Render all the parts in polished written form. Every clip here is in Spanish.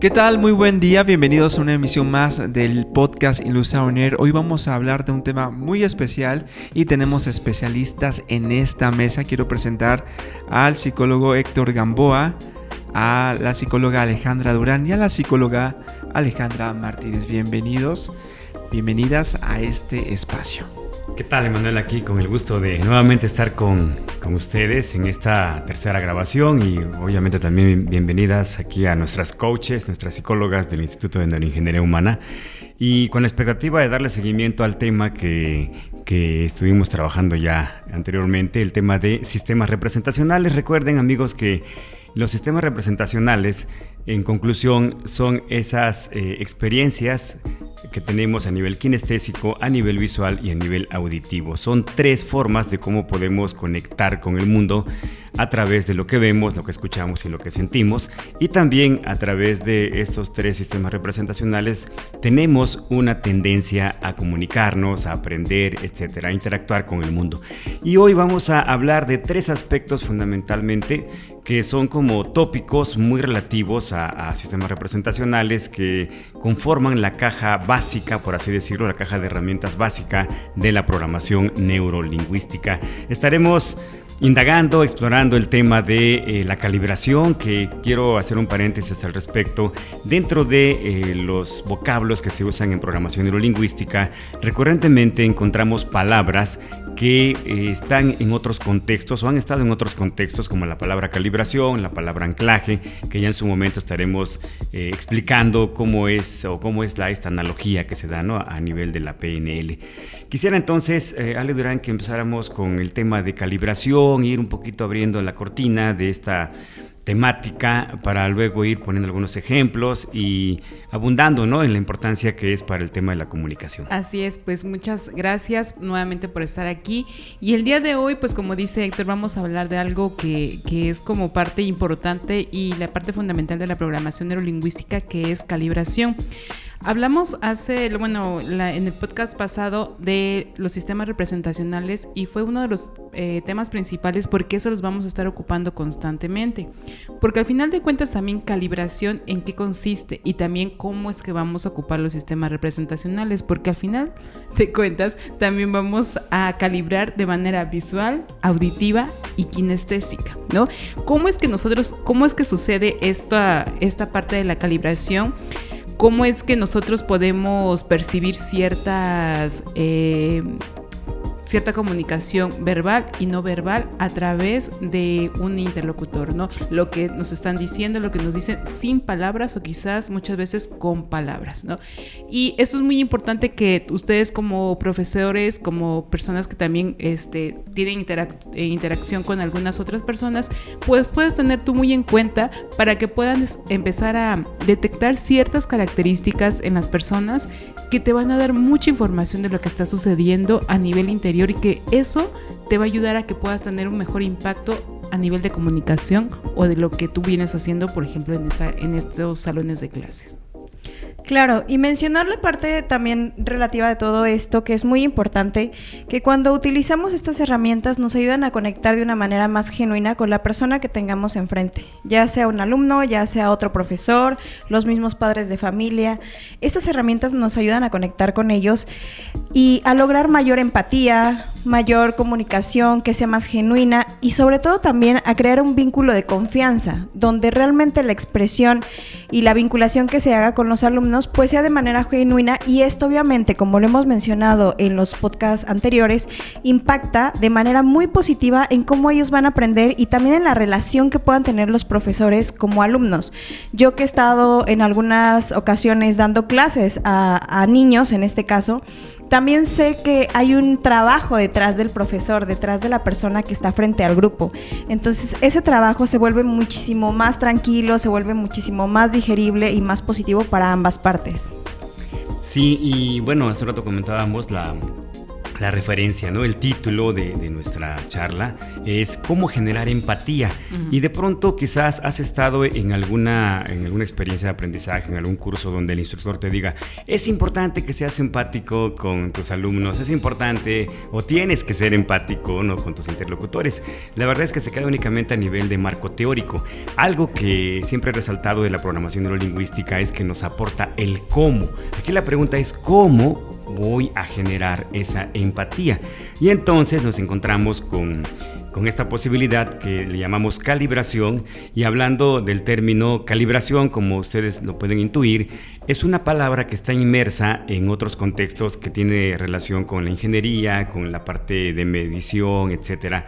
¿Qué tal? Muy buen día, bienvenidos a una emisión más del podcast Ilusa On Air. Hoy vamos a hablar de un tema muy especial y tenemos especialistas en esta mesa. Quiero presentar al psicólogo Héctor Gamboa, a la psicóloga Alejandra Durán y a la psicóloga Alejandra Martínez. Bienvenidas a este espacio. ¿Qué tal, Emanuel? Aquí con el gusto de nuevamente estar con ustedes en esta tercera grabación y obviamente también bienvenidas aquí a nuestras coaches, nuestras psicólogas del Instituto de Neuroingeniería Humana y con la expectativa de darle seguimiento al tema que estuvimos trabajando ya anteriormente, el tema de sistemas representacionales. Recuerden, amigos, que los sistemas representacionales, en conclusión, son esas experiencias que tenemos a nivel kinestésico, a nivel visual y a nivel auditivo. Son tres formas de cómo podemos conectar con el mundo a través de lo que vemos, lo que escuchamos y lo que sentimos. Y también a través de estos tres sistemas representacionales tenemos una tendencia a comunicarnos, a aprender, etcétera, a interactuar con el mundo. Y hoy vamos a hablar de tres aspectos fundamentalmente que son como tópicos muy relativos a sistemas representacionales que conforman la caja básica, por así decirlo, la caja de herramientas básica de la programación neurolingüística. Estaremos indagando, explorando el tema de la calibración, que quiero hacer un paréntesis al respecto. Dentro de los vocablos que se usan en programación neurolingüística, recurrentemente encontramos palabras que están en otros contextos o han estado en otros contextos, como la palabra calibración, la palabra anclaje, que ya en su momento estaremos explicando cómo es esta analogía que se da, ¿no?, a nivel de la PNL. Quisiera entonces, Ale Durán, que empezáramos con el tema de calibración, ir un poquito abriendo la cortina de esta temática para luego ir poniendo algunos ejemplos y abundando, ¿no?, en la importancia que es para el tema de la comunicación. Así es, pues muchas gracias nuevamente por estar aquí. Y el día de hoy, pues como dice Héctor, vamos a hablar de algo que es como parte importante y la parte fundamental de la programación neurolingüística, que es calibración. Hablamos en el podcast pasado de los sistemas representacionales y fue uno de los temas principales porque eso los vamos a estar ocupando constantemente. Porque al final de cuentas también calibración en qué consiste y también cómo es que vamos a ocupar los sistemas representacionales, porque al final de cuentas también vamos a calibrar de manera visual, auditiva y kinestésica, ¿no? ¿Cómo es que sucede esta parte de la calibración? ¿Cómo es que nosotros podemos percibir cierta comunicación verbal y no verbal a través de un interlocutor, ¿no? Lo que nos están diciendo, lo que nos dicen sin palabras o quizás muchas veces con palabras, ¿no? Y esto es muy importante que ustedes como profesores, como personas que también tienen interacción con algunas otras personas, pues puedes tener tú muy en cuenta para que puedan empezar a detectar ciertas características en las personas que te van a dar mucha información de lo que está sucediendo a nivel interior y que eso te va a ayudar a que puedas tener un mejor impacto a nivel de comunicación o de lo que tú vienes haciendo, por ejemplo, en estos salones de clases. Claro, y mencionar la parte también relativa de todo esto, que es muy importante, que cuando utilizamos estas herramientas nos ayudan a conectar de una manera más genuina con la persona que tengamos enfrente, ya sea un alumno, ya sea otro profesor, los mismos padres de familia. Estas herramientas nos ayudan a conectar con ellos y a lograr mayor empatía, mayor comunicación, que sea más genuina y sobre todo también a crear un vínculo de confianza, donde realmente la expresión y la vinculación que se haga con los alumnos pues sea de manera genuina, y esto obviamente, como lo hemos mencionado en los podcasts anteriores, impacta de manera muy positiva en cómo ellos van a aprender y también en la relación que puedan tener los profesores como alumnos. Yo que he estado en algunas ocasiones dando clases a niños, en este caso, también sé que hay un trabajo detrás del profesor, detrás de la persona que está frente al grupo. Entonces, ese trabajo se vuelve muchísimo más tranquilo, se vuelve muchísimo más digerible y más positivo para ambas partes. Sí, y bueno, hace rato comentábamos la la referencia, ¿no? El título de nuestra charla es cómo generar empatía. Y de pronto quizás has estado en alguna experiencia de aprendizaje, en algún curso donde el instructor te diga, es importante que seas empático con tus alumnos, es importante o tienes que ser empático, ¿no?, con tus interlocutores. La verdad es que se queda únicamente a nivel de marco teórico. Algo que siempre he resaltado de la programación neurolingüística es que nos aporta el cómo. Aquí la pregunta es cómo voy a generar esa empatía. Y entonces nos encontramos con esta posibilidad que le llamamos calibración. Y hablando del término calibración, como ustedes lo pueden intuir, es una palabra que está inmersa en otros contextos que tiene relación con la ingeniería, con la parte de medición, etcétera,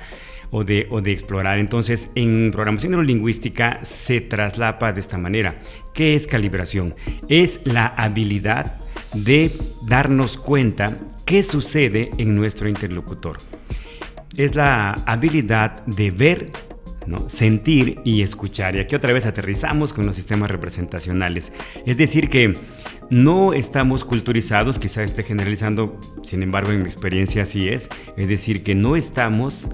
o de explorar. Entonces, en programación neurolingüística se traslapa de esta manera. ¿Qué es calibración? Es la habilidad de darnos cuenta qué sucede en nuestro interlocutor. Es la habilidad de ver, ¿no?, sentir y escuchar. Y aquí otra vez aterrizamos con los sistemas representacionales. Es decir que no estamos culturizados, quizá esté generalizando, sin embargo en mi experiencia así es decir que no estamos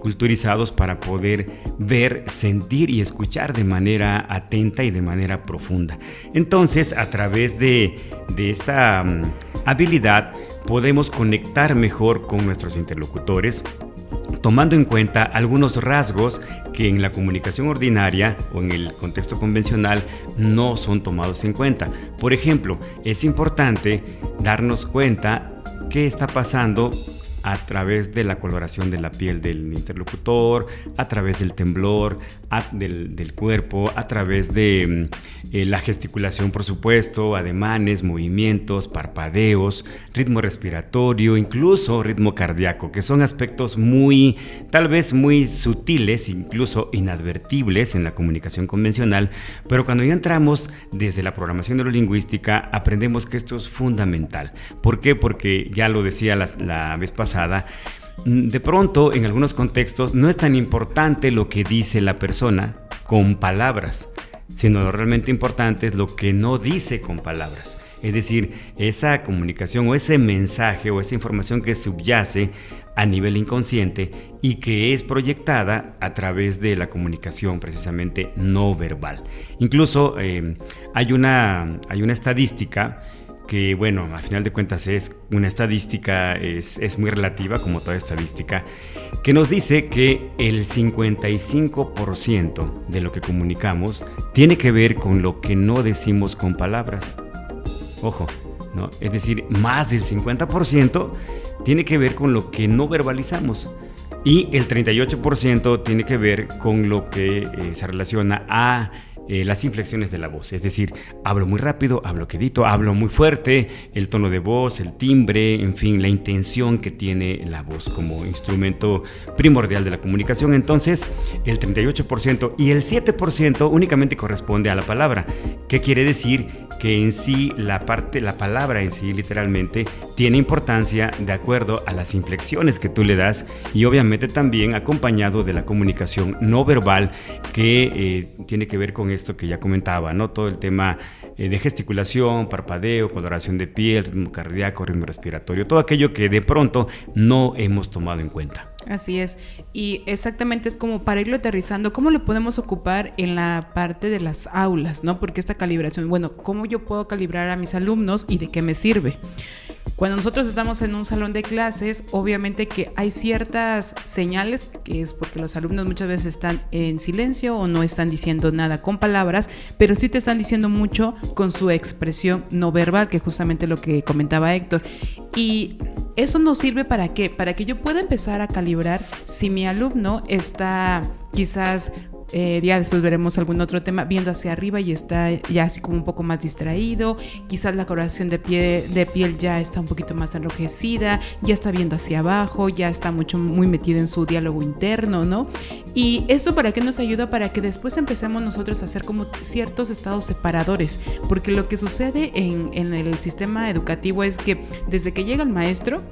culturizados para poder ver, sentir y escuchar de manera atenta y de manera profunda. Entonces, a través de esta habilidad podemos conectar mejor con nuestros interlocutores, tomando en cuenta algunos rasgos que en la comunicación ordinaria o en el contexto convencional no son tomados en cuenta. Por ejemplo, es importante darnos cuenta qué está pasando a través de la coloración de la piel del interlocutor, a través del temblor del cuerpo, a través de la gesticulación, por supuesto, ademanes, movimientos, parpadeos, ritmo respiratorio, incluso ritmo cardíaco, que son aspectos tal vez muy sutiles, incluso inadvertibles en la comunicación convencional, pero cuando ya entramos desde la programación neurolingüística, aprendemos que esto es fundamental. ¿Por qué? Porque ya lo decía la vez pasada, de pronto en algunos contextos no es tan importante lo que dice la persona con palabras, sino lo realmente importante es lo que no dice con palabras. Es decir, esa comunicación o ese mensaje o esa información que subyace a nivel inconsciente y que es proyectada a través de la comunicación precisamente no verbal. Incluso hay una estadística que, bueno, al final de cuentas es una estadística, es muy relativa como toda estadística, que nos dice que el 55% de lo que comunicamos tiene que ver con lo que no decimos con palabras. Ojo, ¿no? Es decir, más del 50% tiene que ver con lo que no verbalizamos. Y el 38% tiene que ver con lo que se relaciona a las inflexiones de la voz, es decir, hablo muy rápido, hablo quedito, hablo muy fuerte, el tono de voz, el timbre, en fin, la intención que tiene la voz como instrumento primordial de la comunicación. Entonces, el 38% y el 7% únicamente corresponde a la palabra. ¿Qué quiere decir? Que en sí la palabra en sí literalmente tiene importancia de acuerdo a las inflexiones que tú le das y obviamente también acompañado de la comunicación no verbal que tiene que ver con esto que ya comentaba, ¿no? Todo el tema de gesticulación, parpadeo, coloración de piel, ritmo cardíaco, ritmo respiratorio, todo aquello que de pronto no hemos tomado en cuenta. Así es, y exactamente es como para irlo aterrizando, ¿cómo lo podemos ocupar en la parte de las aulas, ¿no? Porque esta calibración, bueno, ¿cómo yo puedo calibrar a mis alumnos y de qué me sirve? Cuando nosotros estamos en un salón de clases, obviamente que hay ciertas señales, que es porque los alumnos muchas veces están en silencio o no están diciendo nada con palabras, pero sí te están diciendo mucho con su expresión no verbal, que es justamente lo que comentaba Héctor. Y eso nos sirve ¿para qué? Para que yo pueda empezar a calibrar si mi alumno está quizás... ya después veremos algún otro tema, viendo hacia arriba y está ya así como un poco más distraído, quizás la coloración de piel ya está un poquito más enrojecida, ya está viendo hacia abajo, ya está muy metido en su diálogo interno, ¿no? Y eso ¿para qué nos ayuda? Para que después empecemos nosotros a hacer como ciertos estados separadores, porque lo que sucede en el sistema educativo es que desde que llega el maestro,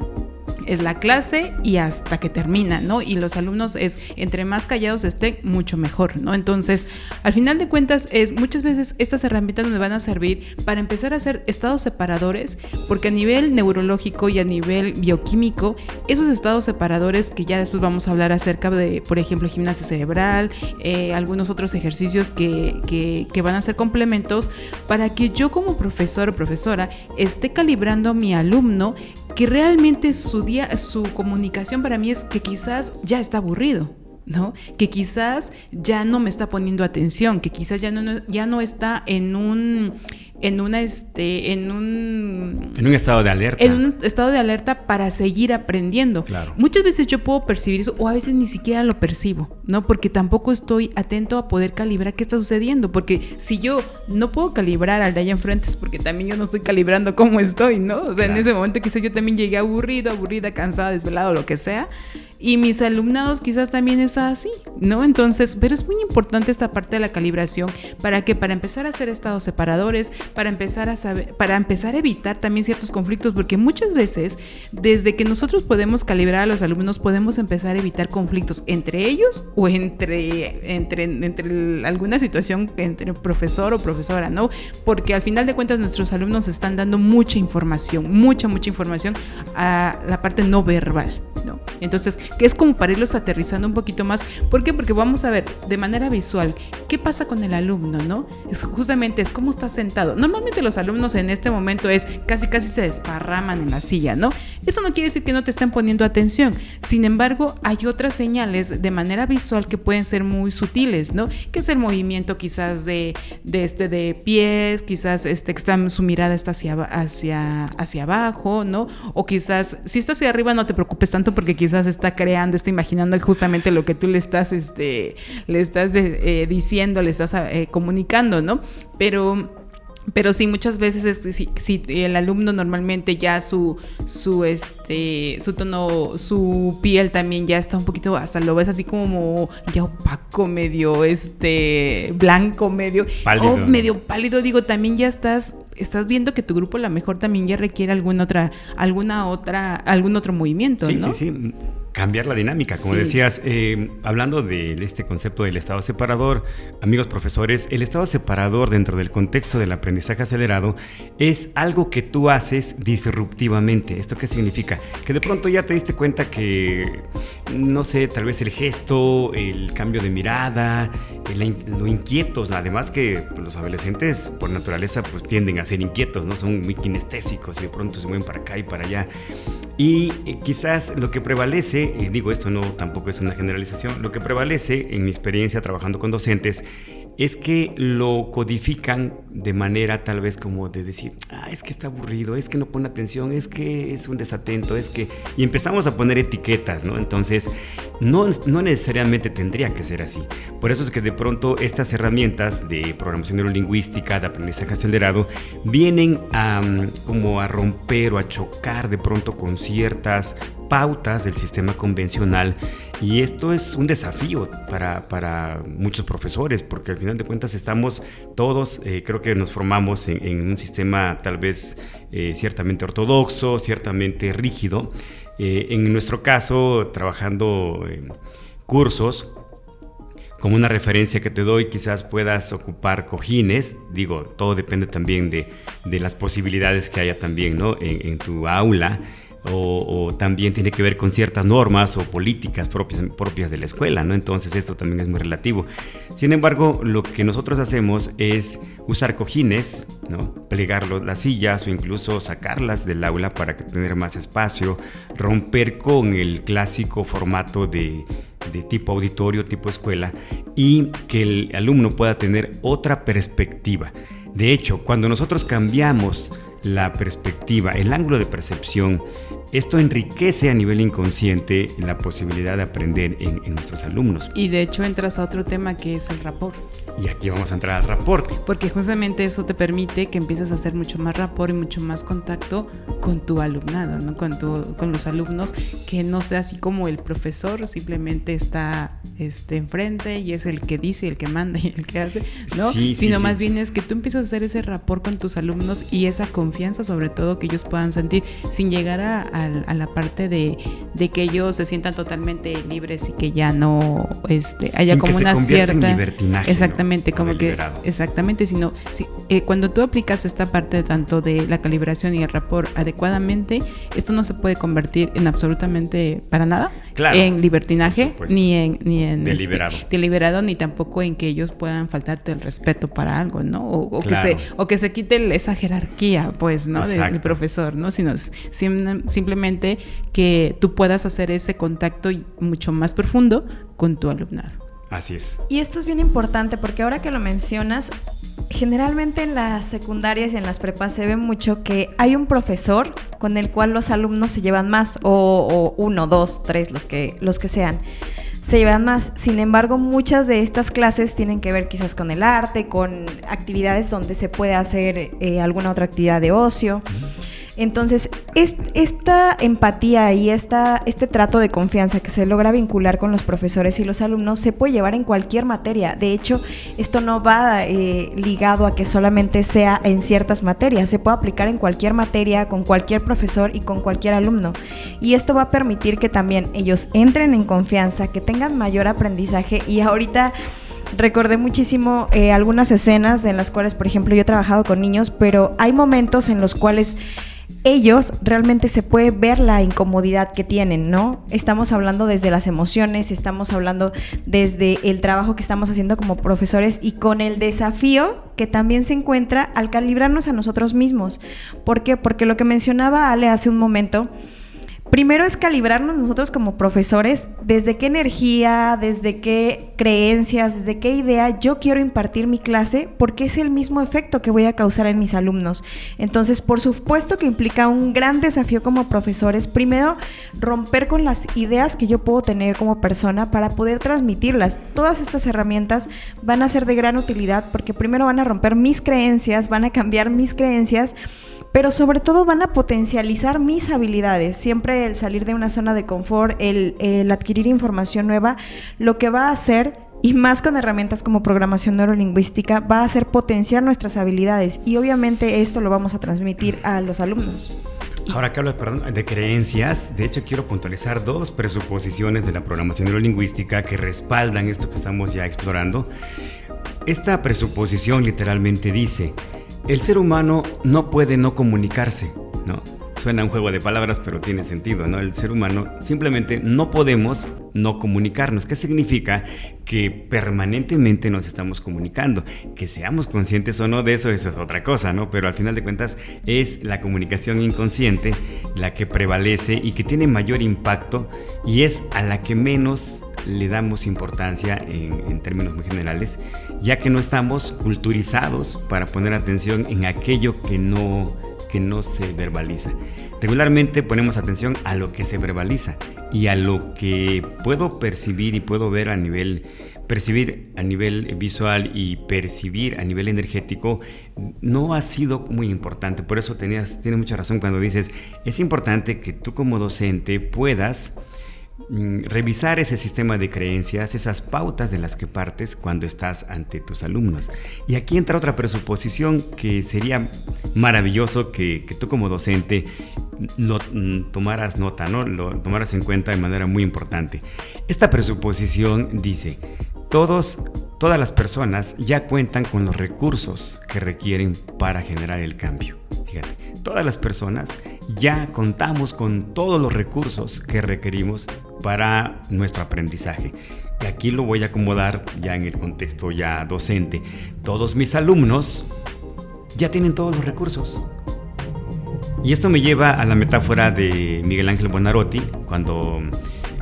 es la clase y hasta que termina, ¿no? Y los alumnos entre más callados estén, mucho mejor, ¿no? Entonces, al final de cuentas, muchas veces estas herramientas nos van a servir para empezar a hacer estados separadores, porque a nivel neurológico y a nivel bioquímico, esos estados separadores que ya después vamos a hablar acerca de, por ejemplo, gimnasia cerebral, algunos otros ejercicios que van a ser complementos para que yo como profesor o profesora esté calibrando a mi alumno, que realmente su comunicación para mí es que quizás ya está aburrido, ¿no? Que quizás ya no me está poniendo atención, que quizás ya no está en un estado de alerta. En un estado de alerta para seguir aprendiendo. Claro. Muchas veces yo puedo percibir eso, o a veces ni siquiera lo percibo, ¿no? Porque tampoco estoy atento a poder calibrar qué está sucediendo. Porque si yo no puedo calibrar al de allá enfrente, es porque también yo no estoy calibrando cómo estoy, ¿no? O sea, claro. En ese momento quizás yo también llegué aburrida, cansada, desvelada, lo que sea. Y mis alumnados quizás también están así, ¿no? Entonces, pero es muy importante esta parte de la calibración. ¿Para qué? Para empezar a hacer estados separadores, para empezar a evitar también ciertos conflictos, porque muchas veces, desde que nosotros podemos calibrar a los alumnos, podemos empezar a evitar conflictos entre ellos o entre alguna situación entre profesor o profesora, ¿no? Porque al final de cuentas nuestros alumnos están dando mucha información a la parte no verbal, ¿no? Entonces, que es como para irlos aterrizando un poquito más. ¿Por qué? Porque vamos a ver de manera visual qué pasa con el alumno, ¿no? Justamente es cómo está sentado. Normalmente los alumnos en este momento casi se desparraman en la silla, ¿no? Eso no quiere decir que no te estén poniendo atención. Sin embargo, hay otras señales de manera visual que pueden ser muy sutiles, ¿no? Que es el movimiento quizás de pies, quizás su mirada está hacia abajo, ¿no? O quizás si está hacia arriba no te preocupes tanto, porque quizás está imaginando justamente lo que tú le estás diciendo, le estás comunicando, ¿no? Pero sí, muchas veces si el alumno normalmente ya su tono, su piel también ya está un poquito, hasta lo ves así como ya opaco, medio blanco, medio pálido. Medio pálido, digo, también ya estás viendo que tu grupo a lo mejor también ya requiere algún otro movimiento, ¿no? Sí. Cambiar la dinámica, como decías, hablando de este concepto del estado separador, amigos profesores, el estado separador dentro del contexto del aprendizaje acelerado es algo que tú haces disruptivamente. ¿Esto qué significa? Que de pronto ya te diste cuenta que, no sé, tal vez el gesto, el cambio de mirada, lo inquietos, además que los adolescentes por naturaleza pues tienden a ser inquietos, ¿no? Son muy kinestésicos y de pronto se mueven para acá y para allá. Y quizás lo que prevalece, digo esto tampoco es una generalización, lo que prevalece en mi experiencia trabajando con docentes es que lo codifican de manera tal vez como de decir, es que está aburrido, es que no pone atención, es que es un desatento, y empezamos a poner etiquetas, ¿no? Entonces, no necesariamente tendría que ser así. Por eso es que de pronto estas herramientas de programación neurolingüística, de aprendizaje acelerado, vienen como a romper o a chocar de pronto con ciertas pautas del sistema convencional, y esto es un desafío para muchos profesores, porque al final de cuentas estamos todos, creo que nos formamos en un sistema tal vez ciertamente ortodoxo, ciertamente rígido. En nuestro caso, trabajando cursos, como una referencia que te doy, quizás puedas ocupar cojines. Digo, todo depende también de las posibilidades que haya también, ¿no? en tu aula. O también tiene que ver con ciertas normas o políticas propias de la escuela, ¿no? Entonces esto también es muy relativo. Sin embargo, lo que nosotros hacemos es usar cojines, ¿no? Plegar las sillas o incluso sacarlas del aula para tener más espacio, romper con el clásico formato de tipo auditorio, tipo escuela, y que el alumno pueda tener otra perspectiva. De hecho, cuando nosotros cambiamos la perspectiva, el ángulo de percepción, esto enriquece a nivel inconsciente la posibilidad de aprender en nuestros alumnos. Y de hecho entras a otro tema que es el rapport. Y aquí vamos a entrar al rapport. Porque justamente eso te permite que empieces a hacer mucho más rapport y mucho más contacto con tu alumnado, ¿no? Con los alumnos, que no sea así como el profesor simplemente está enfrente y es el que dice, el que manda y el que hace, ¿no? Sino más bien es que tú empiezas a hacer ese rapport con tus alumnos y esa confianza, sobre todo, que ellos puedan sentir, sin llegar a la parte de que ellos se sientan totalmente libres y que ya no haya sin como que una se cierta en libertinaje, exactamente, ¿no? como que Deliberado. exactamente, sino cuando tú aplicas esta parte tanto de la calibración y el rapport adecuadamente, esto no se puede convertir en absolutamente para nada, claro, en libertinaje, ni en deliberado, ni tampoco en que ellos puedan faltarte el respeto para algo, ¿no? O claro. que se quite esa jerarquía, pues, ¿no? Del profesor, ¿no? Sino simplemente que tú puedas hacer ese contacto mucho más profundo con tu alumnado. Así es. Y esto es bien importante porque ahora que lo mencionas, generalmente en las secundarias y en las prepas se ve mucho que hay un profesor con el cual los alumnos se llevan más, o 1, 2, 3, los que sean, se llevan más. Sin embargo, muchas de estas clases tienen que ver quizás con el arte, con actividades donde se puede hacer alguna otra actividad de ocio. Entonces, esta empatía y este trato de confianza que se logra vincular con los profesores y los alumnos se puede llevar en cualquier materia. De hecho, esto no va ligado a que solamente sea en ciertas materias. Se puede aplicar en cualquier materia, con cualquier profesor y con cualquier alumno. Y esto va a permitir que también ellos entren en confianza, que tengan mayor aprendizaje. Y ahorita recordé muchísimo algunas escenas en las cuales, por ejemplo, yo he trabajado con niños, pero hay momentos en los cuales ellos realmente se puede ver la incomodidad que tienen, ¿no? Estamos hablando desde las emociones, estamos hablando desde el trabajo que estamos haciendo como profesores y con el desafío que también se encuentra al calibrarnos a nosotros mismos. ¿Por qué? Porque lo que mencionaba Ale hace un momento, primero es calibrarnos nosotros como profesores desde qué energía, desde qué creencias, desde qué idea yo quiero impartir mi clase, porque es el mismo efecto que voy a causar en mis alumnos. Entonces, por supuesto que implica un gran desafío como profesores, primero romper con las ideas que yo puedo tener como persona para poder transmitirlas. Todas estas herramientas van a ser de gran utilidad porque primero van a romper mis creencias, van a cambiar mis creencias, pero sobre todo van a potencializar mis habilidades. Siempre el salir de una zona de confort, el adquirir información nueva, lo que va a hacer, y más con herramientas como programación neurolingüística, va a hacer potenciar nuestras habilidades y obviamente esto lo vamos a transmitir a los alumnos. Ahora que hablas, de creencias, de hecho quiero puntualizar 2 presuposiciones de la programación neurolingüística que respaldan esto que estamos ya explorando. Esta presuposición literalmente dice: el ser humano no puede no comunicarse, ¿no? Suena un juego de palabras, pero tiene sentido, ¿no? El ser humano simplemente no podemos no comunicarnos. ¿Qué significa? Que permanentemente nos estamos comunicando. Que seamos conscientes o no de eso, esa es otra cosa, ¿no? Pero al final de cuentas es la comunicación inconsciente la que prevalece y que tiene mayor impacto y es a la que menos le damos importancia en términos muy generales, ya que no estamos culturizados para poner atención en aquello que no se verbaliza. Regularmente ponemos atención a lo que se verbaliza y a lo que puedo percibir y puedo ver percibir a nivel visual y percibir a nivel energético no ha sido muy importante. Por eso tienes mucha razón cuando dices, es importante que tú como docente puedas revisar ese sistema de creencias, esas pautas de las que partes cuando estás ante tus alumnos. Y aquí entra otra presuposición que sería maravilloso que tú como docente lo tomaras nota, ¿no? Lo tomaras en cuenta de manera muy importante. Esta presuposición dice: todas las personas ya cuentan con los recursos que requieren para generar el cambio. Fíjate, todas las personas ya contamos con todos los recursos que requerimos para nuestro aprendizaje. Y aquí lo voy a acomodar ya en el contexto ya docente. Todos mis alumnos ya tienen todos los recursos. Y esto me lleva a la metáfora de Miguel Ángel Buonarroti, cuando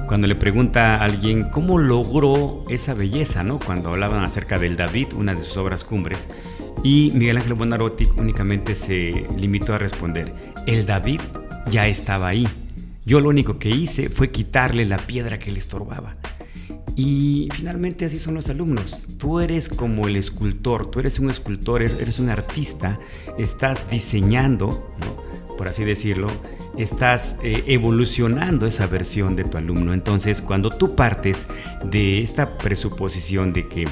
le pregunta a alguien cómo logró esa belleza, ¿no? Cuando hablaban acerca del David, una de sus obras cumbres, y Miguel Ángel Buonarroti únicamente se limitó a responder: el David ya estaba ahí. Yo lo único que hice fue quitarle la piedra que le estorbaba. Y finalmente así son los alumnos. Tú eres como el escultor, tú eres un escultor, eres un artista, estás diseñando, ¿no?, por así decirlo, estás evolucionando esa versión de tu alumno. Entonces, cuando tú partes de esta presuposición de que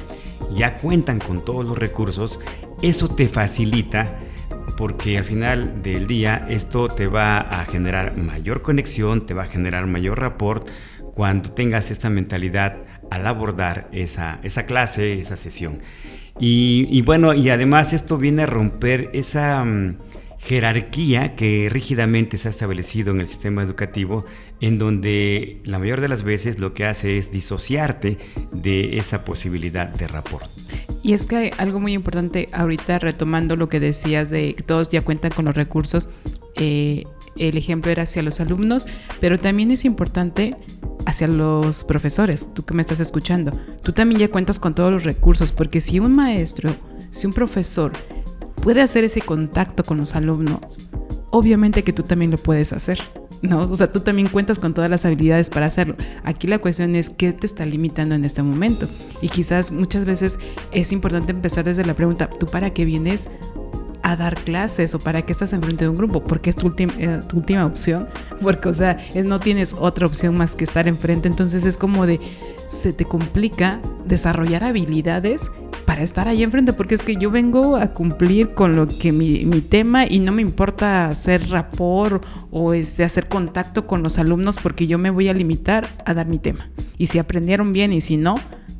ya cuentan con todos los recursos, eso te facilita, porque al final del día esto te va a generar mayor conexión, te va a generar mayor rapport cuando tengas esta mentalidad al abordar esa clase, esa sesión. Y bueno, y además esto viene a romper esa jerarquía que rígidamente se ha establecido en el sistema educativo, en donde la mayor de las veces lo que hace es disociarte de esa posibilidad de rapport. Y es que hay algo muy importante ahorita, retomando lo que decías de que todos ya cuentan con los recursos, el ejemplo era hacia los alumnos, pero también es importante hacia los profesores. Tú que me estás escuchando, tú también ya cuentas con todos los recursos, porque si un maestro, si un profesor puede hacer ese contacto con los alumnos, obviamente que tú también lo puedes hacer, ¿no? O sea, tú también cuentas con todas las habilidades para hacerlo. Aquí la cuestión es qué te está limitando en este momento. Y quizás muchas veces es importante empezar desde la pregunta, ¿tú para qué vienes a dar clases o para qué estás enfrente de un grupo? Porque es tu última opción, porque, o sea, no tienes otra opción más que estar enfrente. Entonces es como de, se te complica desarrollar habilidades para estar ahí enfrente, porque es que yo vengo a cumplir con lo que mi tema, y no me importa hacer rapport o hacer contacto con los alumnos, porque yo me voy a limitar a dar mi tema. Y si aprendieron bien y si no,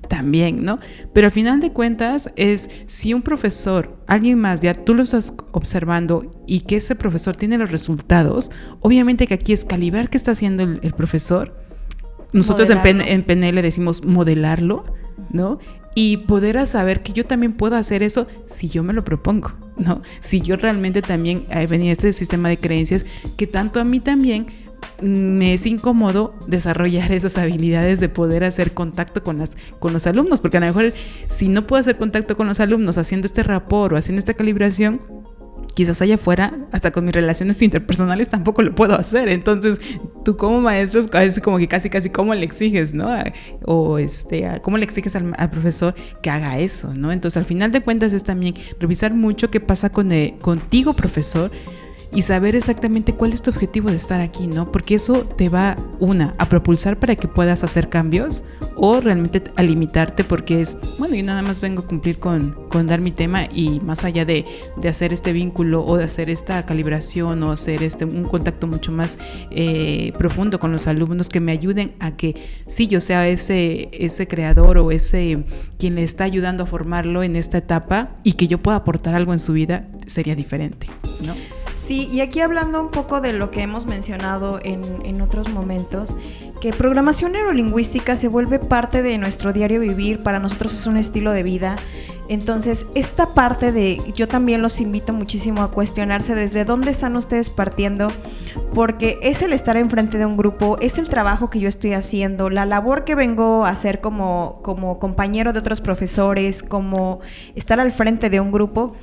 también, ¿no? Pero al final de cuentas es, si un profesor, alguien más, ya tú lo estás observando y que ese profesor tiene los resultados, obviamente que aquí es calibrar qué está haciendo el profesor. Nosotros en PNL decimos modelarlo, ¿no? Y poder saber que yo también puedo hacer eso si yo me lo propongo, ¿no? Si yo realmente también venía este sistema de creencias que tanto a mí también me es incómodo desarrollar esas habilidades de poder hacer contacto con los alumnos, porque a lo mejor si no puedo hacer contacto con los alumnos haciendo este rapport o haciendo esta calibración, quizás allá afuera, hasta con mis relaciones interpersonales tampoco lo puedo hacer. Entonces, tú como maestro, es como que casi cómo le exiges, ¿no? O cómo le exiges al profesor que haga eso, ¿no? Entonces, al final de cuentas es también revisar mucho qué pasa contigo, profesor, y saber exactamente cuál es tu objetivo de estar aquí, ¿no? Porque eso te va, a propulsar para que puedas hacer cambios, o realmente a limitarte porque es, bueno, yo nada más vengo a cumplir con dar mi tema, y más allá de hacer este vínculo o de hacer esta calibración o hacer un contacto mucho más profundo con los alumnos que me ayuden a que sí yo sea ese creador o ese quien le está ayudando a formarlo en esta etapa, y que yo pueda aportar algo en su vida, sería diferente, ¿no? Sí, y aquí hablando un poco de lo que hemos mencionado en otros momentos, que programación neurolingüística se vuelve parte de nuestro diario vivir, para nosotros es un estilo de vida. Entonces, esta parte yo también los invito muchísimo a cuestionarse desde dónde están ustedes partiendo, porque es el estar enfrente de un grupo, es el trabajo que yo estoy haciendo, la labor que vengo a hacer como compañero de otros profesores, como estar al frente de un grupo,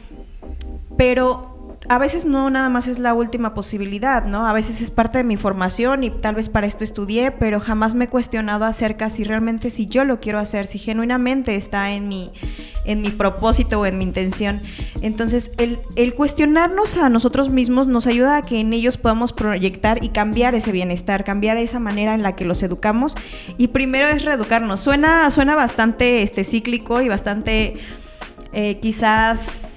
pero a veces no nada más es la última posibilidad, ¿no? A veces es parte de mi formación y tal vez para esto estudié, pero jamás me he cuestionado acerca si realmente si yo lo quiero hacer, si genuinamente está en mi propósito o en mi intención. Entonces, el cuestionarnos a nosotros mismos nos ayuda a que en ellos podamos proyectar y cambiar ese bienestar, cambiar esa manera en la que los educamos. Y primero es reeducarnos. Suena bastante cíclico y bastante quizás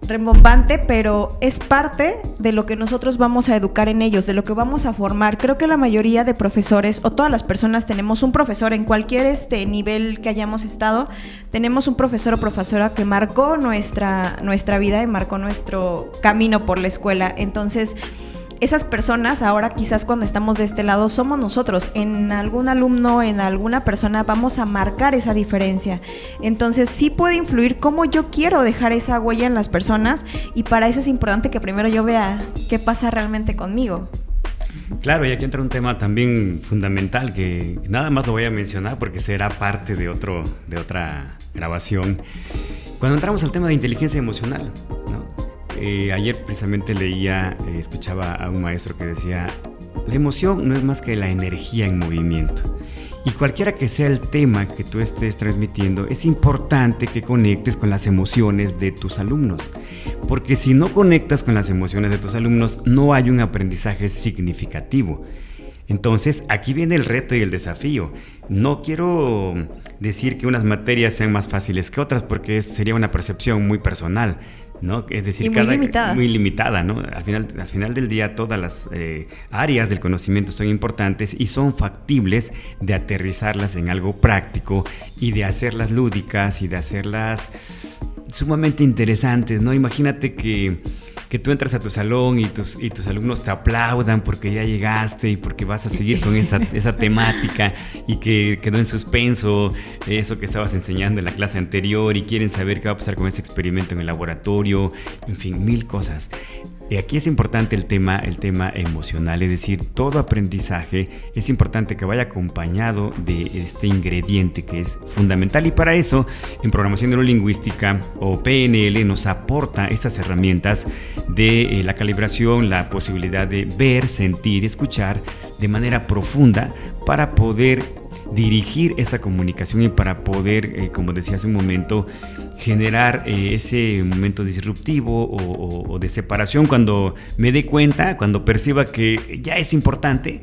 rembombante, pero es parte de lo que nosotros vamos a educar en ellos, de lo que vamos a formar. Creo que la mayoría de profesores o todas las personas tenemos un profesor en cualquier nivel que hayamos estado, tenemos un profesor o profesora que marcó nuestra vida y marcó nuestro camino por la escuela. Entonces, esas personas ahora quizás cuando estamos de este lado somos nosotros, en algún alumno, en alguna persona vamos a marcar esa diferencia. Entonces sí puede influir cómo yo quiero dejar esa huella en las personas, y para eso es importante que primero yo vea qué pasa realmente conmigo. Claro, y aquí entra un tema también fundamental que nada más lo voy a mencionar porque será parte de otra grabación. Cuando entramos al tema de inteligencia emocional, ¿no? Ayer precisamente escuchaba a un maestro que decía, la emoción no es más que la energía en movimiento. Y cualquiera que sea el tema que tú estés transmitiendo, es importante que conectes con las emociones de tus alumnos. Porque si no conectas con las emociones de tus alumnos, no hay un aprendizaje significativo. Entonces, aquí viene el reto y el desafío. No quiero decir que unas materias sean más fáciles que otras, porque sería una percepción muy personal, ¿no? Es decir, muy limitada, ¿no? Al final del día, todas las áreas del conocimiento son importantes y son factibles de aterrizarlas en algo práctico y de hacerlas lúdicas y de hacerlas sumamente interesantes, ¿no? Imagínate que tú entras a tu salón y tus alumnos te aplaudan porque ya llegaste y porque vas a seguir con esa temática, y que quedó en suspenso eso que estabas enseñando en la clase anterior y quieren saber qué va a pasar con ese experimento en el laboratorio, en fin, 1000 cosas. Y aquí es importante el tema emocional, es decir, todo aprendizaje es importante que vaya acompañado de este ingrediente que es fundamental, y para eso en programación neurolingüística o PNL nos aporta estas herramientas de la calibración, la posibilidad de ver, sentir, escuchar de manera profunda para poder dirigir esa comunicación y para poder, como decía hace un momento, generar ese momento disruptivo o de separación cuando me dé cuenta, cuando perciba que ya es importante.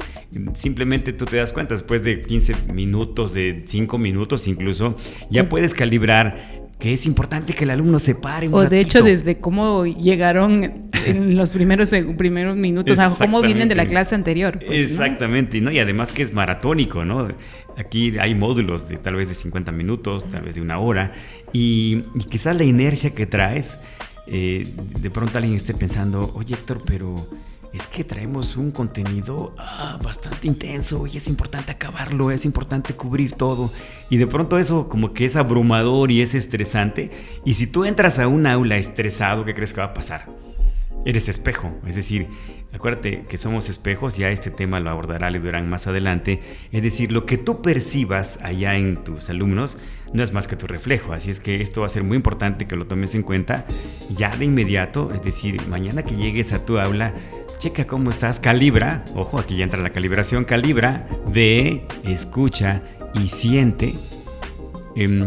Simplemente tú te das cuenta después de 15 minutos, de 5 minutos incluso, ya puedes calibrar que es importante que el alumno se pare un ratito. De hecho, desde cómo llegaron en los primeros minutos, o sea, cómo vienen de la clase anterior. Pues, exactamente, ¿no? Y además que es maratónico, ¿no? Aquí hay módulos de tal vez de 50 minutos, tal vez de 1 hora, y quizás la inercia que traes, de pronto alguien esté pensando, oye Héctor, pero es que traemos un contenido bastante intenso y es importante acabarlo, es importante cubrir todo, y de pronto eso como que es abrumador y es estresante. Y si tú entras a un aula estresado, ¿qué crees que va a pasar? Eres espejo, es decir, acuérdate que somos espejos, ya este tema lo abordará Le Durán más adelante. Es decir, lo que tú percibas allá en tus alumnos no es más que tu reflejo, así es que esto va a ser muy importante que lo tomes en cuenta ya de inmediato. Es decir, mañana que llegues a tu aula, checa cómo estás, calibra, ojo, aquí ya entra la calibración, calibra, ve, escucha y siente,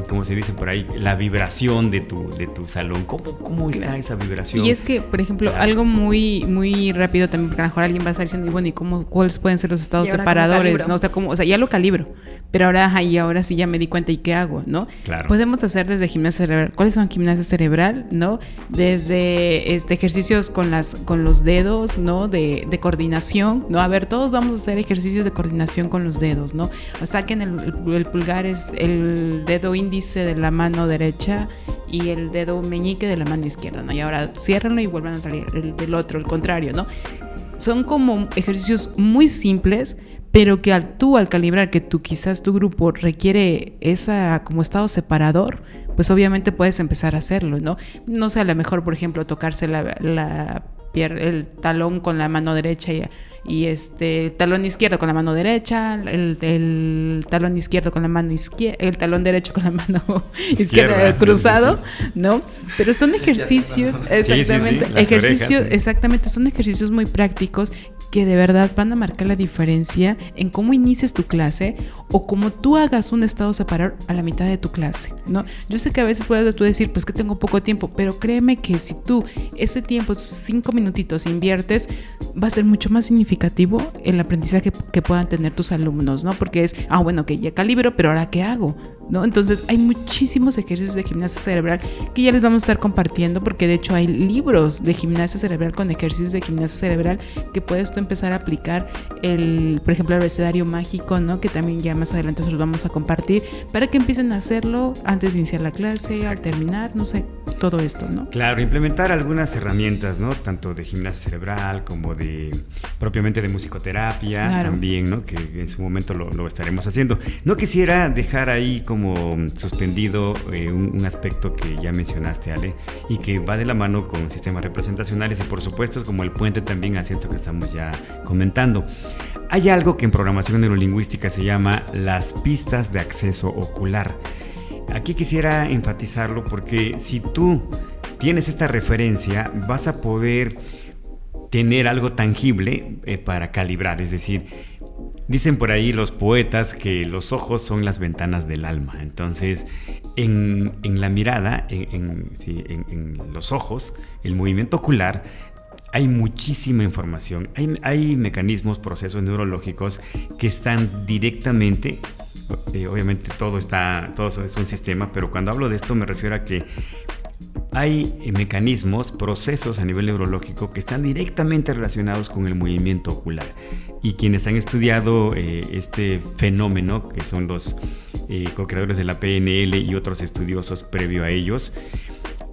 como se dice por ahí, la vibración de tu salón. ¿Cómo está esa vibración? Y es que, por ejemplo, algo muy, muy rápido también, porque a lo mejor alguien va a estar diciendo, y bueno, ¿y cuáles pueden ser los estados separadores? ¿No? O sea, ya lo calibro, pero ahora sí ya me di cuenta, ¿y qué hago? ¿No? Claro. Podemos hacer desde gimnasia cerebral. ¿Cuáles son gimnasia cerebral? ¿No? Desde ejercicios con los dedos, ¿no? De coordinación, ¿no? A ver, todos vamos a hacer ejercicios de coordinación con los dedos, ¿no? O saquen el pulgar, es el dedo índice de la mano derecha y el dedo meñique de la mano izquierda, ¿no? Y ahora ciérrenlo y vuelvan a salir el otro, el contrario, ¿no? Son como ejercicios muy simples, pero que al calibrar que quizás tu grupo requiere esa como estado separador, pues obviamente puedes empezar a hacerlo, ¿no? No sé, a lo mejor, por ejemplo, tocarse el talón con la mano derecha y talón izquierdo con la mano derecha, el talón izquierdo con la mano izquierda, el talón derecho con la mano izquierda cruzado, sí. ¿No? Pero son ejercicios, exactamente, ejercicios, exactamente, son ejercicios muy prácticos que de verdad van a marcar la diferencia en cómo inicies tu clase o cómo tú hagas un estado separador a la mitad de tu clase, ¿no? Yo sé que a veces puedes tú decir, pues que tengo poco tiempo, pero créeme que si tú ese tiempo, esos 5 minutitos inviertes, va a ser mucho más significativo el aprendizaje que puedan tener tus alumnos, ¿no? Porque es, bueno, que ya calibro, pero ¿ahora qué hago? ¿No? Entonces hay muchísimos ejercicios de gimnasia cerebral que ya les vamos a estar compartiendo, porque de hecho hay libros de gimnasia cerebral con ejercicios de gimnasia cerebral que puedes tú empezar a aplicar, por ejemplo, el abecedario mágico, ¿no? Que también ya más adelante se los vamos a compartir para que empiecen a hacerlo antes de iniciar la clase. Exacto. Al terminar, no sé, todo esto, ¿no? Claro, implementar algunas herramientas, ¿no? Tanto de gimnasia cerebral como propiamente de musicoterapia, claro. También, ¿no? Que en su momento lo estaremos haciendo. No quisiera dejar ahí como suspendido un aspecto que ya mencionaste, Ale, y que va de la mano con sistemas representacionales y por supuesto es como el puente también hacia esto que estamos ya comentando. Hay algo que en programación neurolingüística se llama las pistas de acceso ocular. Aquí quisiera enfatizarlo porque si tú tienes esta referencia vas a poder tener algo tangible para calibrar, es decir, Dicen por ahí los poetas que los ojos son las ventanas del alma. Entonces, en la mirada, en los ojos, el movimiento ocular, hay muchísima información. Hay mecanismos, procesos neurológicos que están directamente... obviamente todo es un sistema, pero cuando hablo de esto me refiero a que hay mecanismos, procesos a nivel neurológico que están directamente relacionados con el movimiento ocular. Y quienes han estudiado este fenómeno, que son los co-creadores de la PNL y otros estudiosos previo a ellos,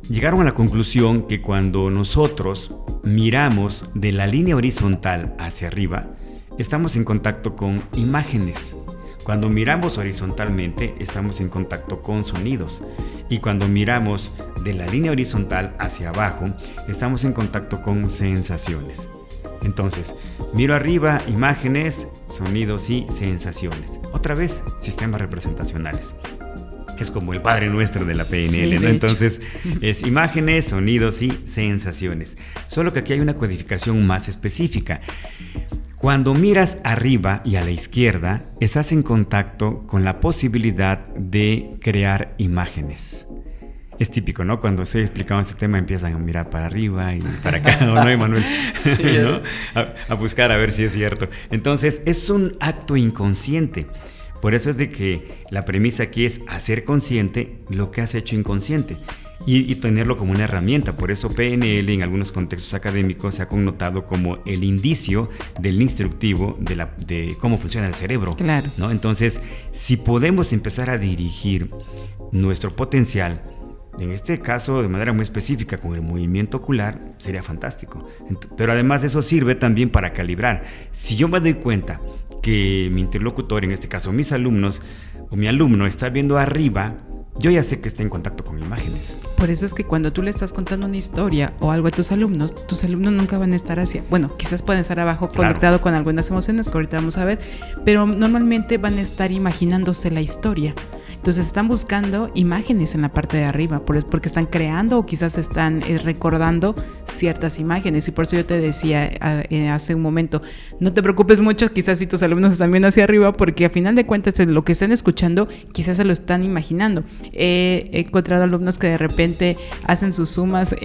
llegaron a la conclusión que cuando nosotros miramos de la línea horizontal hacia arriba, estamos en contacto con imágenes. Cuando miramos horizontalmente, estamos en contacto con sonidos. Y cuando miramos de la línea horizontal hacia abajo, estamos en contacto con sensaciones. Entonces, miro arriba, imágenes, sonidos y sensaciones. Otra vez, sistemas representacionales. Es como el Padre Nuestro de la PNL, sí, ¿no? Entonces, es imágenes, sonidos y sensaciones. Solo que aquí hay una codificación más específica. Cuando miras arriba y a la izquierda, estás en contacto con la posibilidad de crear imágenes. Es típico, ¿no? Cuando estoy explicando este tema empiezan a mirar para arriba y para acá, ¿o no, Emanuel? Sí, ¿no? A buscar a ver si es cierto. Entonces, es un acto inconsciente. Por eso es de que la premisa aquí es hacer consciente lo que has hecho inconsciente. Y tenerlo como una herramienta. Por eso PNL en algunos contextos académicos se ha connotado como el indicio del instructivo de cómo funciona el cerebro. Claro. ¿No? Entonces, si podemos empezar a dirigir nuestro potencial, en este caso de manera muy específica con el movimiento ocular, sería fantástico. Pero además de eso sirve también para calibrar. Si yo me doy cuenta que mi interlocutor, en este caso mis alumnos o mi alumno, está viendo arriba, yo ya sé que está en contacto con imágenes. Por eso es que cuando tú le estás contando una historia o algo a tus alumnos nunca van a estar quizás pueden estar abajo, claro, conectado con algunas emociones que ahorita vamos a ver, pero normalmente van a estar imaginándose la historia. Entonces están buscando imágenes en la parte de arriba, porque están creando o quizás están recordando ciertas imágenes. Y por eso yo te decía hace un momento, no te preocupes mucho quizás si tus alumnos están viendo hacia arriba, porque a final de cuentas lo que están escuchando quizás se lo están imaginando. He encontrado alumnos que de repente hacen sus sumas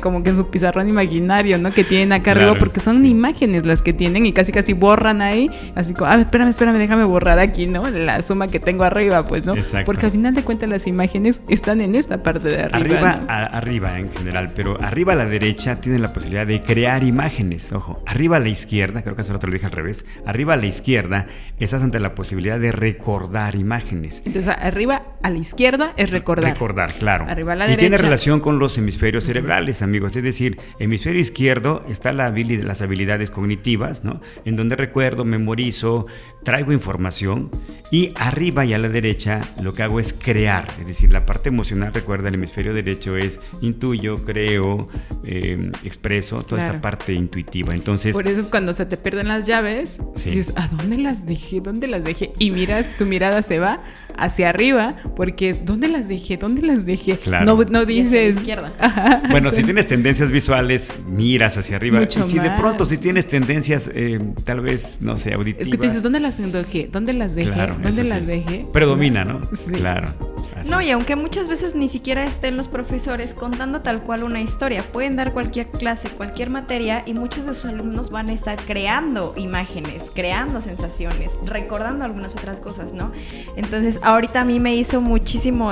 como que en su pizarrón imaginario, ¿no? Que tienen acá, claro, arriba, porque son, sí, imágenes las que tienen y casi borran ahí, así como, espérame, déjame borrar aquí, ¿no? La suma que tengo arriba, pues, ¿no? Exacto. Porque al final de cuentas las imágenes están en esta parte de arriba. Arriba en general, pero arriba a la derecha tienen la posibilidad de crear imágenes. Ojo, arriba a la izquierda, creo que hace rato lo dije al revés, arriba a la izquierda estás ante la posibilidad de recordar imágenes. Entonces, arriba a la izquierda es recordar. Recordar, claro. Arriba a la derecha. Y tiene relación con los hemisferios cerebrales, amigos. Es decir, hemisferio izquierdo está las habilidades cognitivas, ¿no? En donde recuerdo, memorizo, traigo información. Y arriba y a la derecha lo que hago es crear. Es decir, la parte emocional, recuerda, el hemisferio derecho es intuyo, creo, expreso, toda, claro, esta parte intuitiva. Entonces, por eso es cuando se te pierden las llaves, sí, dices, ¿a dónde las dejé? Y tu mirada se va hacia arriba, porque es ¿dónde las dejé? Claro. No dices izquierda. Bueno, sí, si tienes tendencias visuales, miras hacia arriba. Mucho y si más. De pronto si tienes tendencias tal vez, no sé, auditivas. Es que te dices, ¿dónde las dejé? Claro, ¿Dónde las dejé? Predomina, ¿no? Sí. Claro. No, y aunque muchas veces ni siquiera estén los profesores contando tal cual una historia, pueden dar cualquier clase, cualquier materia, y muchos de sus alumnos van a estar creando imágenes, creando sensaciones, recordando algunas otras cosas, ¿no? Entonces, ahorita a mí me hizo muchísimo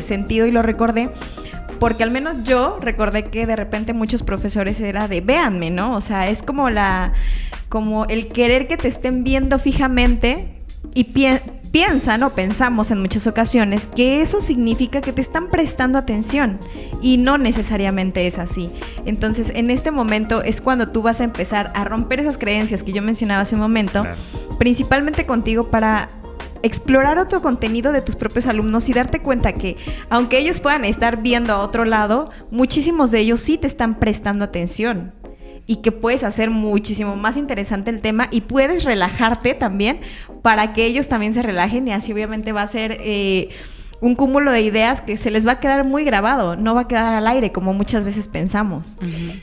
sentido y lo recordé, porque al menos yo recordé que de repente muchos profesores era de véanme, ¿no? O sea, es como el querer que te estén viendo fijamente y piensan o pensamos en muchas ocasiones que eso significa que te están prestando atención, y no necesariamente es así. Entonces, en este momento es cuando tú vas a empezar a romper esas creencias que yo mencionaba hace un momento, claro, principalmente contigo, para explorar otro contenido de tus propios alumnos y darte cuenta que aunque ellos puedan estar viendo a otro lado, muchísimos de ellos sí te están prestando atención, y que puedes hacer muchísimo más interesante el tema, y puedes relajarte también para que ellos también se relajen, y así obviamente va a ser un cúmulo de ideas que se les va a quedar muy grabado, no va a quedar al aire como muchas veces pensamos.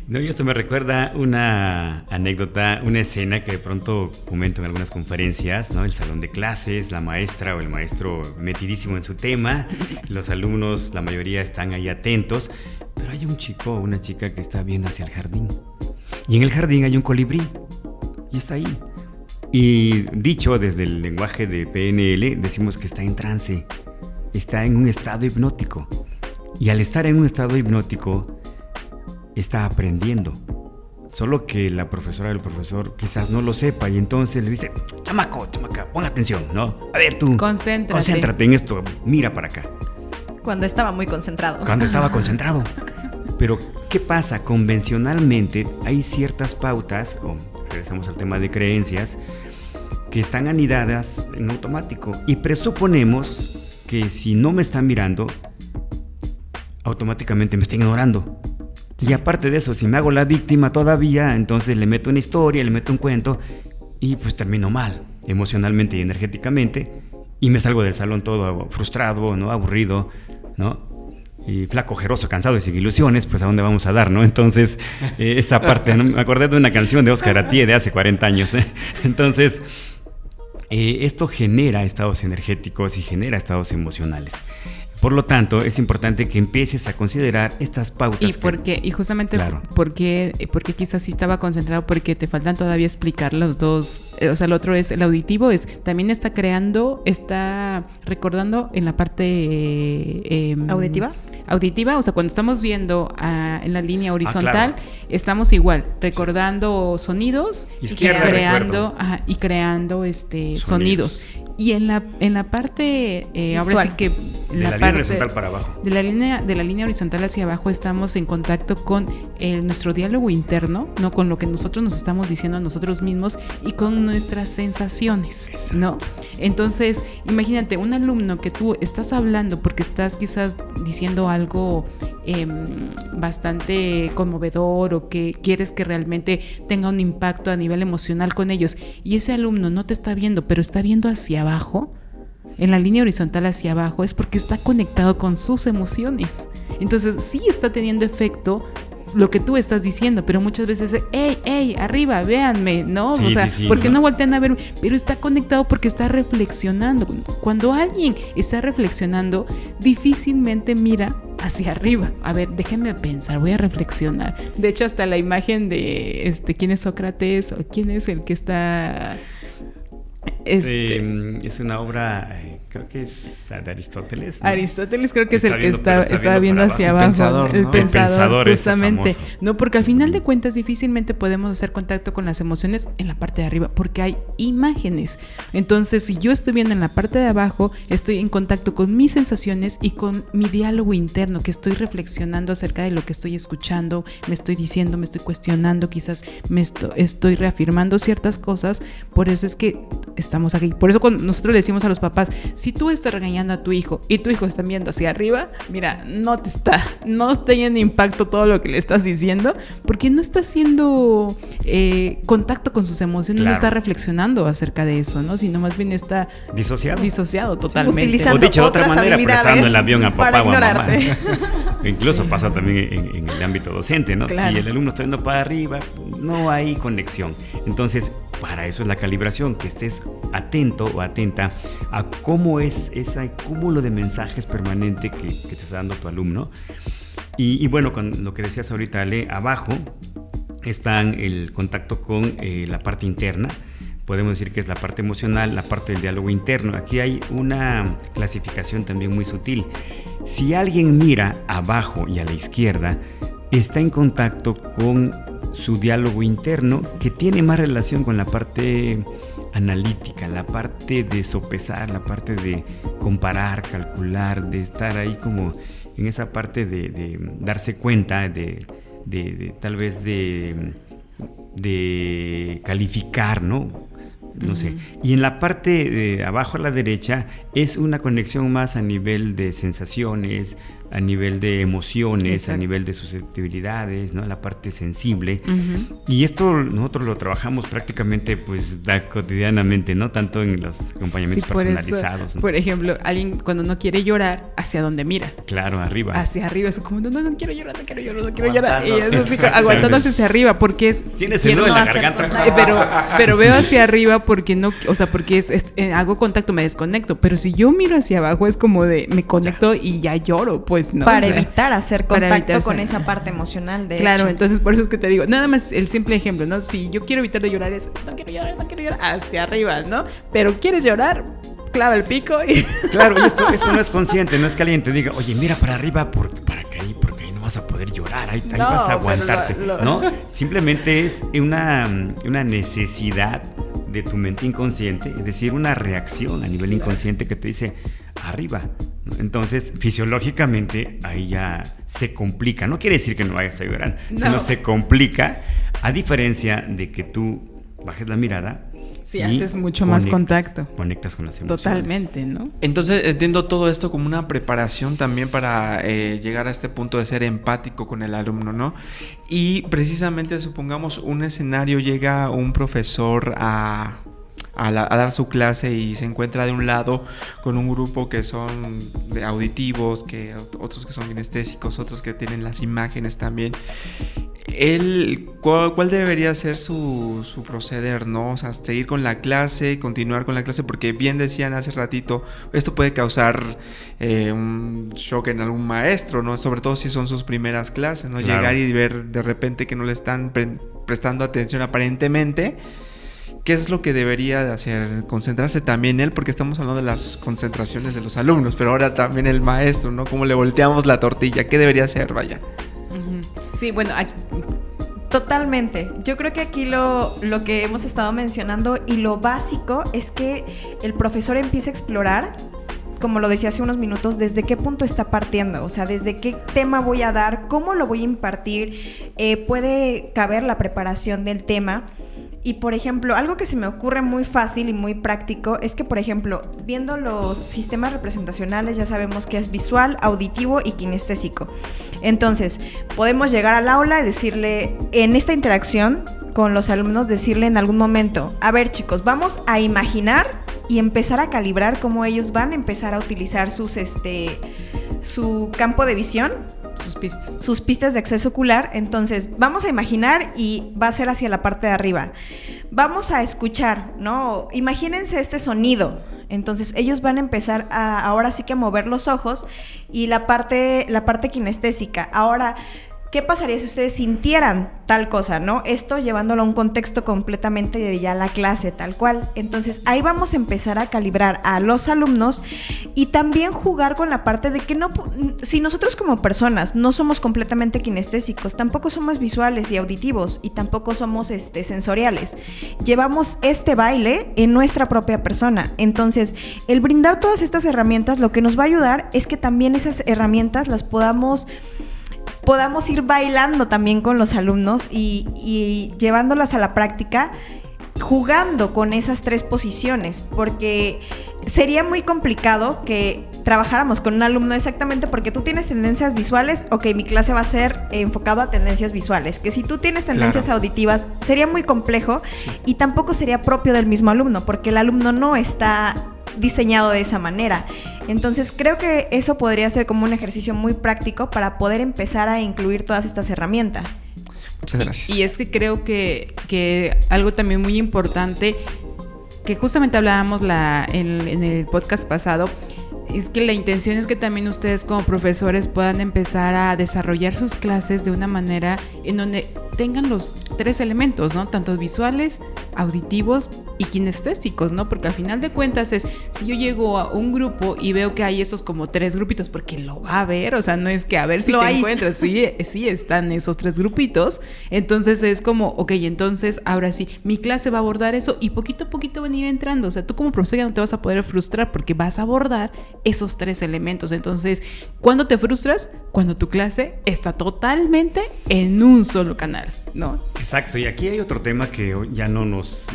No, y esto me recuerda una anécdota, una escena que de pronto comento en algunas conferencias, ¿no? El salón de clases, la maestra o el maestro metidísimo en su tema, los alumnos, la mayoría están ahí atentos, pero hay un chico o una chica que está viendo hacia el jardín. Y en el jardín hay un colibrí y está ahí. Y dicho desde el lenguaje de PNL, decimos que está en trance. Está en un estado hipnótico. Y al estar en un estado hipnótico, está aprendiendo. Solo que la profesora o el profesor quizás no lo sepa y entonces le dice, chamaca, pon atención, ¿no? A ver tú, concéntrate en esto, mira para acá. Cuando estaba muy concentrado. Cuando estaba concentrado. Pero, ¿qué pasa? Convencionalmente hay ciertas pautas, o regresamos al tema de creencias, que están anidadas en automático. Y presuponemos que si no me están mirando, automáticamente me están ignorando. Y aparte de eso, si me hago la víctima todavía, entonces le meto una historia, le meto un cuento y pues termino mal, emocionalmente y energéticamente, y me salgo del salón todo frustrado, ¿no? Aburrido, ¿no? Y flaco, ojeroso, cansado y sin ilusiones, pues ¿a dónde vamos a dar, no? Entonces, esa parte, ¿no? Me acordé de una canción de Oscar Atié de hace 40 años, ¿eh? Entonces, esto genera estados energéticos y genera estados emocionales. Por lo tanto, es importante que empieces a considerar estas pautas. Y justamente, claro. porque quizás sí estaba concentrado, porque te faltan todavía explicar los dos. O sea, el otro es el auditivo, también está recordando en la parte auditiva, o sea, cuando estamos viendo en la línea horizontal, claro. Estamos igual, recordando sonidos Izquierda, y creando sonidos. Y en la parte ahora sí que de la línea horizontal para abajo. De la línea horizontal hacia abajo estamos en contacto con nuestro diálogo interno, ¿no? Con lo que nosotros nos estamos diciendo a nosotros mismos y con nuestras sensaciones, ¿no? Entonces, imagínate, un alumno que tú estás hablando porque estás quizás diciendo algo bastante conmovedor o que quieres que realmente tenga un impacto a nivel emocional con ellos, y ese alumno no te está viendo, pero está viendo hacia abajo, en la línea horizontal hacia abajo, es porque está conectado con sus emociones. Entonces sí está teniendo efecto lo que tú estás diciendo, pero muchas veces, ¡ey, arriba, véanme! ¿No? Sí, o sea, sí, ¿por qué ¿no? no voltean a ver? Pero está conectado porque está reflexionando. Cuando alguien está reflexionando, difícilmente mira hacia arriba. A ver, déjenme pensar, voy a reflexionar. De hecho, hasta la imagen de quién es Sócrates o quién es el que está... Es una obra, creo que es de Aristóteles, ¿no? Aristóteles creo que es el que estaba viendo hacia abajo. El Pensador, ese justamente. famoso. No, porque al final de cuentas difícilmente podemos hacer contacto con las emociones en la parte de arriba, porque hay imágenes. Entonces, si yo estoy viendo en la parte de abajo, estoy en contacto con mis sensaciones y con mi diálogo interno, que estoy reflexionando acerca de lo que estoy escuchando, me estoy diciendo, me estoy cuestionando, quizás estoy reafirmando ciertas cosas. Por eso es que estamos aquí. Por eso cuando nosotros le decimos a los papás, si tú estás regañando a tu hijo y tu hijo está viendo hacia arriba, mira, no está teniendo impacto todo lo que le estás diciendo, porque no está haciendo contacto con sus emociones, claro. No está reflexionando acerca de eso, ¿no? Sino más bien está disociado totalmente. Utilizando o dicho de otra otras manera, prestando el avión a papá o a mamá. Incluso Sí. pasa también en el ámbito docente, ¿no? Claro. Si el alumno está viendo para arriba, no hay conexión. Entonces, para eso es la calibración, que estés atento o atenta a cómo es ese cúmulo de mensajes permanente que te está dando tu alumno. Y bueno, con lo que decías ahorita, Ale, abajo están el contacto con la parte interna. Podemos decir que es la parte emocional, la parte del diálogo interno. Aquí hay una clasificación también muy sutil. Si alguien mira abajo y a la izquierda, está en contacto con su diálogo interno, que tiene más relación con la parte analítica, la parte de sopesar, la parte de comparar, calcular, de estar ahí como en esa parte de darse cuenta, de tal vez de calificar, ¿no? No sé. Y en la parte de abajo a la derecha es una conexión más a nivel de sensaciones, a nivel de emociones, Exacto. a nivel de susceptibilidades, ¿no? La parte sensible. Y esto nosotros lo trabajamos prácticamente pues cotidianamente, ¿no? Tanto en los acompañamientos por eso, personalizados, ¿no? por ejemplo, alguien cuando no quiere llorar, ¿hacia dónde mira? Claro, arriba. Hacia arriba, es como, no quiero llorar, no quiero llorar, no quiero llorar. Y Aguantándose. eso sí, aguantándose hacia arriba, porque es... Tienes quiero el nudo en no la hacer garganta. contacto. Pero veo hacia arriba porque no, o sea, porque hago contacto, me desconecto. Pero si yo miro hacia abajo es como de, me conecto y ya lloro, pues no. Para o sea, evitar hacer para contacto evitar con hacer- esa parte emocional de Claro, hecho. entonces por eso es que te digo, nada más el simple ejemplo, ¿no? Si yo quiero evitar de llorar es, no quiero llorar, hacia arriba, ¿no? Pero quieres llorar, clava el pico y... Claro, y esto no es consciente, no es que alguien te diga, oye, mira para arriba porque ahí no vas a poder llorar, ahí No, vas a pero aguantarte, lo- ¿no? Simplemente es una necesidad de tu mente inconsciente, es decir, una reacción a nivel inconsciente que te dice arriba, ¿no? Entonces, fisiológicamente, ahí ya se complica. No quiere decir que no vayas a llorar, No. sino se complica, a diferencia de que tú bajes la mirada. Sí, y haces mucho más contacto. Conectas con las emociones. Totalmente, ¿no? Entonces entiendo todo esto como una preparación también para llegar a este punto de ser empático con el alumno, ¿no? Y precisamente supongamos un escenario, llega un profesor a dar su clase y se encuentra de un lado con un grupo que son de auditivos, que otros que son kinestésicos, otros que tienen las imágenes también. ¿Cuál debería ser su proceder, ¿no? O sea, seguir con la clase, continuar con la clase, porque bien decían hace ratito, esto puede causar un shock en algún maestro, ¿no? Sobre todo si son sus primeras clases, ¿no? Claro. Llegar y ver de repente que no le están prestando atención aparentemente. ¿Qué es lo que debería de hacer? Concentrarse también él, porque estamos hablando de las concentraciones de los alumnos, pero ahora también el maestro, ¿no? ¿Cómo le volteamos la tortilla? ¿Qué debería hacer? Vaya. Sí, bueno, aquí, Totalmente. Yo creo que aquí lo que hemos estado mencionando y lo básico es que el profesor empiece a explorar, como lo decía hace unos minutos, desde qué punto está partiendo, o sea, desde qué tema voy a dar, cómo lo voy a impartir, puede caber la preparación del tema. Y, por ejemplo, algo que se me ocurre muy fácil y muy práctico es que, por ejemplo, viendo los sistemas representacionales, ya sabemos que es visual, auditivo y kinestésico. Entonces, podemos llegar al aula y decirle, en esta interacción con los alumnos, decirle en algún momento, a ver, chicos, vamos a imaginar y empezar a calibrar cómo ellos van a empezar a utilizar su campo de visión, sus pistas de acceso ocular. Entonces vamos a imaginar y va a ser hacia la parte de arriba. Vamos a escuchar, ¿no? Imagínense este sonido. Entonces ellos van a empezar ahora sí que a mover los ojos y la parte kinestésica. Ahora, ¿qué pasaría si ustedes sintieran tal cosa, no? Esto llevándolo a un contexto completamente de ya la clase, tal cual. Entonces, ahí vamos a empezar a calibrar a los alumnos y también jugar con la parte de que si nosotros como personas no somos completamente kinestésicos, tampoco somos visuales y auditivos y tampoco somos sensoriales. Llevamos este baile en nuestra propia persona. Entonces, el brindar todas estas herramientas, lo que nos va a ayudar es que también esas herramientas las podamos ir bailando también con los alumnos y llevándolas a la práctica, jugando con esas tres posiciones, porque sería muy complicado que trabajáramos con un alumno exactamente porque tú tienes tendencias visuales, ok, mi clase va a ser enfocado a tendencias visuales, que si tú tienes tendencias auditivas sería muy complejo, sí. Y tampoco sería propio del mismo alumno, porque el alumno no está diseñado de esa manera. Entonces creo que eso podría ser como un ejercicio muy práctico para poder empezar a incluir todas estas herramientas. Muchas gracias. Y es que creo que algo también muy importante, que justamente hablábamos en el podcast pasado, es que la intención es que también ustedes como profesores puedan empezar a desarrollar sus clases de una manera en donde tengan los tres elementos, ¿no? Tanto visuales, auditivos y kinestésicos, ¿no? Porque al final de cuentas es, si yo llego a un grupo y veo que hay esos como tres grupitos, porque lo va a ver, o sea, no es que a ver si te encuentras, sí están esos tres grupitos, entonces es como, ok, entonces ahora sí, mi clase va a abordar eso y poquito a poquito van a ir entrando, o sea, tú como profesor ya no te vas a poder frustrar porque vas a abordar esos tres elementos. Entonces, ¿cuándo te frustras? Cuando tu clase está totalmente en un solo canal, ¿no? Exacto, y aquí hay otro tema que ya no nos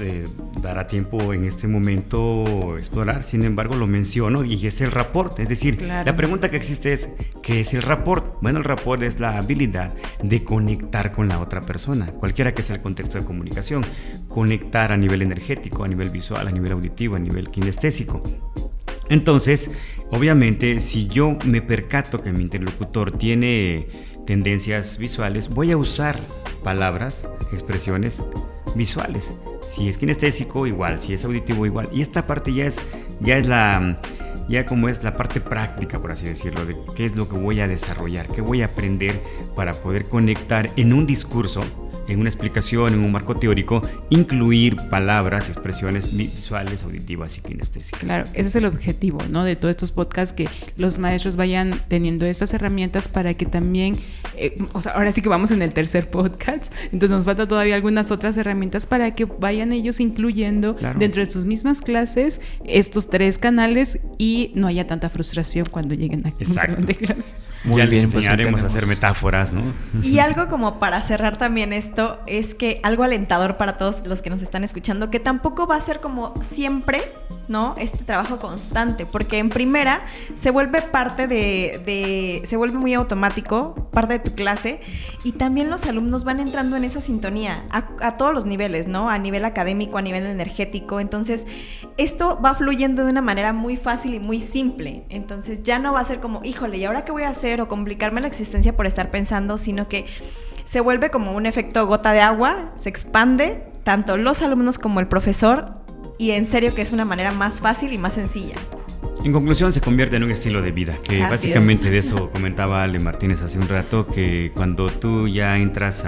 dará tiempo en este momento explorar, sin embargo lo menciono y es el rapport, es decir, claro. La pregunta que existe es, ¿qué es el rapport? Bueno, el rapport es la habilidad de conectar con la otra persona, cualquiera que sea el contexto de comunicación, conectar a nivel energético, a nivel visual, a nivel auditivo, a nivel kinestésico. Entonces, obviamente, si yo me percato que mi interlocutor tiene tendencias visuales, voy a usar palabras, expresiones visuales. Si es kinestésico, igual. Si es auditivo, igual. Y esta parte ya es la parte práctica, por así decirlo, de qué es lo que voy a desarrollar, qué voy a aprender para poder conectar en un discurso, en una explicación, en un marco teórico, incluir palabras, expresiones visuales, auditivas y kinestésicas. Claro, ese es el objetivo, ¿no? De todos estos podcasts, que los maestros vayan teniendo estas herramientas para que también, ahora sí que vamos en el tercer podcast, entonces nos falta todavía algunas otras herramientas para que vayan ellos incluyendo dentro de sus mismas clases estos 3 canales y no haya tanta frustración cuando lleguen a un salón de clases. Muy bien, les enseñaremos a hacer metáforas, ¿no? Y algo como para cerrar también esto, es que algo alentador para todos los que nos están escuchando, que tampoco va a ser como siempre, ¿no? Este trabajo constante, porque en primera se vuelve se vuelve muy automático, parte de tu clase, y también los alumnos van entrando en esa sintonía a todos los niveles, ¿no? A nivel académico, a nivel energético. Entonces, esto va fluyendo de una manera muy fácil y muy simple. Entonces, ya no va a ser como, híjole, ¿y ahora qué voy a hacer? O complicarme la existencia por estar pensando, sino que se vuelve como un efecto gota de agua, se expande, tanto los alumnos como el profesor, y en serio que es una manera más fácil y más sencilla. En conclusión, se convierte en un estilo de vida, que Así básicamente es. De eso comentaba Ale Martínez hace un rato, que cuando tú ya entras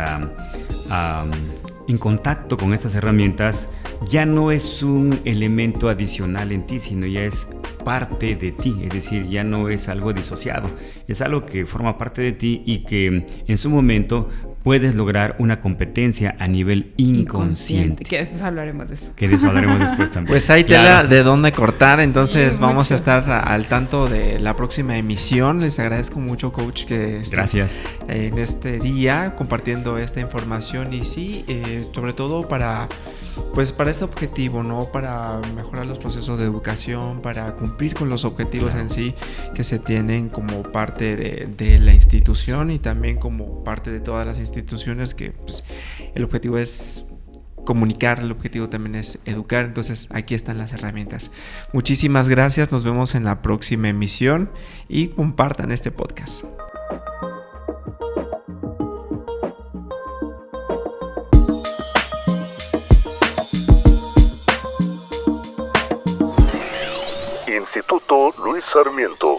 en contacto con estas herramientas, ya no es un elemento adicional en ti, sino ya es parte de ti, es decir, ya no es algo disociado, es algo que forma parte de ti y que en su momento puedes lograr una competencia a nivel inconsciente. Que eso hablaremos de eso. Que de eso hablaremos después también. Pues hay tela de dónde cortar, entonces Sí, vamos mucho. a estar al tanto de la próxima emisión. Les agradezco mucho, coach, que estén Gracias. en este día compartiendo esta información y sí, sobre todo para ese objetivo, ¿no? Para mejorar los procesos de educación, para cumplir con los objetivos en sí que se tienen como parte de la institución y también como parte de todas las instituciones, que pues, el objetivo es comunicar, el objetivo también es educar. Entonces aquí están las herramientas. Muchísimas gracias, nos vemos en la próxima emisión y compartan este podcast. Instituto Luis Sarmiento.